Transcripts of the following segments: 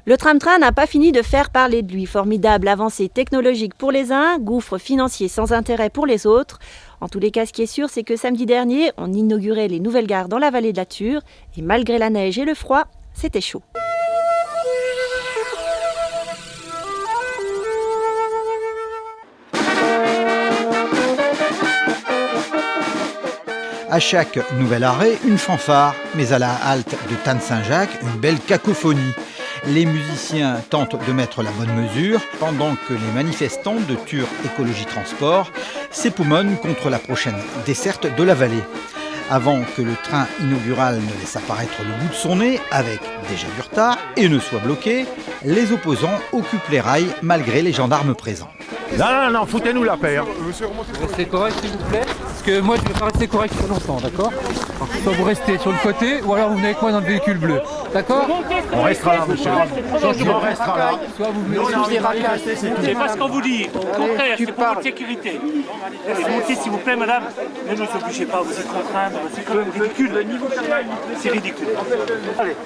Le tram-train n'a pas fini de faire parler de lui. Formidable avancée technologique pour les uns, gouffre financier sans intérêt pour les autres. En tous les cas, ce qui est sûr, c'est que samedi dernier, on inaugurait les nouvelles gares dans la vallée de la Thur. Et malgré la neige et le froid, c'était chaud. À chaque nouvel arrêt, une fanfare, mais à la halte de Tannes-Saint-Jacques, une belle cacophonie. Les musiciens tentent de mettre la bonne mesure, pendant que les manifestants de Thur Écologie Transport s'époumonnent contre la prochaine desserte de la vallée. Avant que le train inaugural ne laisse apparaître le bout de son nez, avec déjà du retard, et ne soit bloqué, les opposants occupent les rails malgré les gendarmes présents. Non, foutez-nous la paix. Restez correct s'il vous plaît, parce que moi je vais pas rester correct trop longtemps, d'accord? Soit vous restez sur le côté, ou alors vous venez avec moi dans le véhicule bleu, d'accord? On restera là, monsieur. On restera là. Soit vous venez... C'est pas ce qu'on vous dit. Au contraire, c'est pour votre sécurité. Montez s'il vous plaît, madame. Ne nous obligez pas à vous y contraindre. C'est quand même ridicule. C'est ridicule. Allez.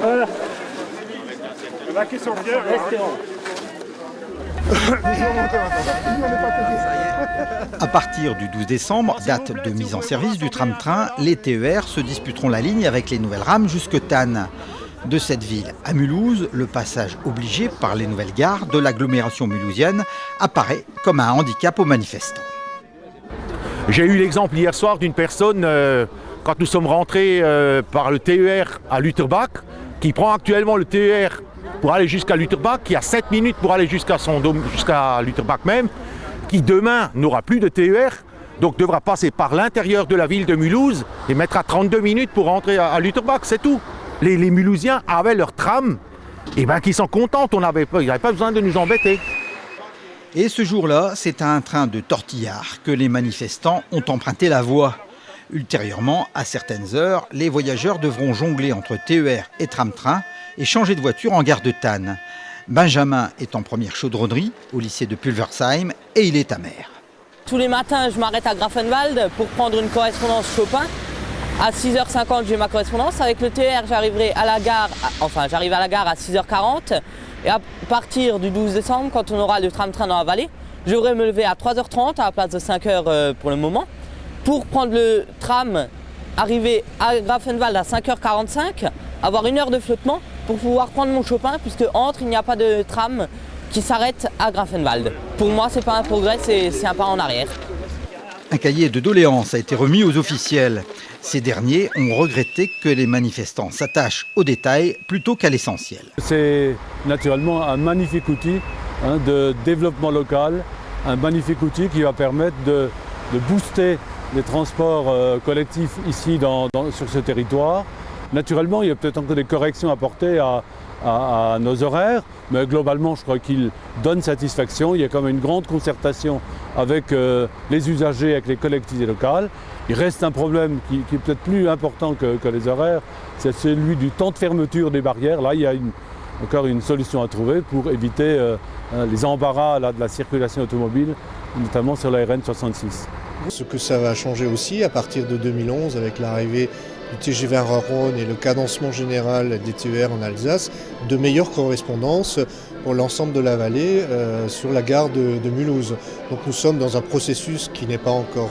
Voilà. La question bien. Restez en haut. À partir du 12 décembre, date de mise en service du tram-train, les TER se disputeront la ligne avec les nouvelles rames jusque Tannes. De cette ville à Mulhouse, le passage obligé par les nouvelles gares de l'agglomération mulhousienne apparaît comme un handicap aux manifestants. J'ai eu l'exemple hier soir d'une personne, quand nous sommes rentrés par le TER à Lutterbach, qui prend actuellement le TER pour aller jusqu'à Lutterbach, qui a 7 minutes pour aller jusqu'à Lutterbach même, qui demain n'aura plus de TER, donc devra passer par l'intérieur de la ville de Mulhouse et mettra 32 minutes pour rentrer à Lutterbach, c'est tout. Les Mulhousiens avaient leur tram, et bien qu'ils sont contents, ils n'avaient pas besoin de nous embêter. Et ce jour-là, c'est à un train de tortillard que les manifestants ont emprunté la voie. Ultérieurement, à certaines heures, les voyageurs devront jongler entre TER et tram-train et changer de voiture en gare de Tannes. Benjamin est en première chaudronnerie au lycée de Pulversheim et il est amer. Tous les matins, je m'arrête à Grafenwald pour prendre une correspondance Chopin. À 6h50, j'ai ma correspondance. Avec le TR, j'arriverai à la gare, j'arrive à la gare à 6h40. Et à partir du 12 décembre, quand on aura le tram-train dans la vallée, je devrais me lever à 3h30 à la place de 5h pour le moment, pour prendre le tram, arriver à Grafenwald à 5h45, avoir 1 heure de flottement pour pouvoir prendre mon Chopin, puisque entre, il n'y a pas de tram qui s'arrête à Grafenwald. Pour moi, c'est pas un progrès, c'est un pas en arrière. Un cahier de doléances a été remis aux officiels. Ces derniers ont regretté que les manifestants s'attachent aux détails plutôt qu'à l'essentiel. C'est naturellement un magnifique outil de développement local, un magnifique outil qui va permettre de booster les transports collectifs ici sur ce territoire. Naturellement, il y a peut-être encore des corrections à apporter à nos horaires, mais globalement, je crois qu'il donne satisfaction. Il y a quand même une grande concertation avec les usagers, avec les collectivités locales. Il reste un problème qui est peut-être plus important que les horaires, c'est celui du temps de fermeture des barrières. Là, il y a encore une solution à trouver pour éviter les embarras de la circulation automobile, notamment sur la RN 66. Ce que ça va changer aussi à partir de 2011 avec l'arrivée du TGV Rhône et le cadencement général des TER en Alsace, de meilleures correspondances pour l'ensemble de la vallée sur la gare de Mulhouse. Donc nous sommes dans un processus qui n'est pas encore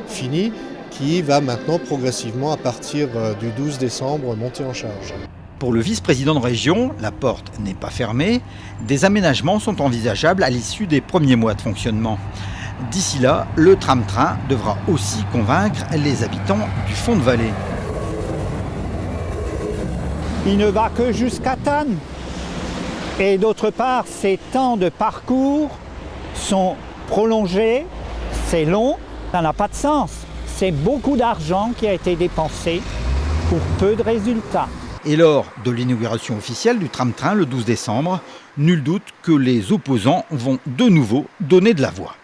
fini, qui va maintenant progressivement à partir du 12 décembre monter en charge. Pour le vice-président de région, la porte n'est pas fermée. Des aménagements sont envisageables à l'issue des premiers mois de fonctionnement. D'ici là, le tram-train devra aussi convaincre les habitants du fond de vallée. Il ne va que jusqu'à Tannes. Et d'autre part, ces temps de parcours sont prolongés, c'est long, ça n'a pas de sens. C'est beaucoup d'argent qui a été dépensé pour peu de résultats. Et lors de l'inauguration officielle du tram-train le 12 décembre, nul doute que les opposants vont de nouveau donner de la voix.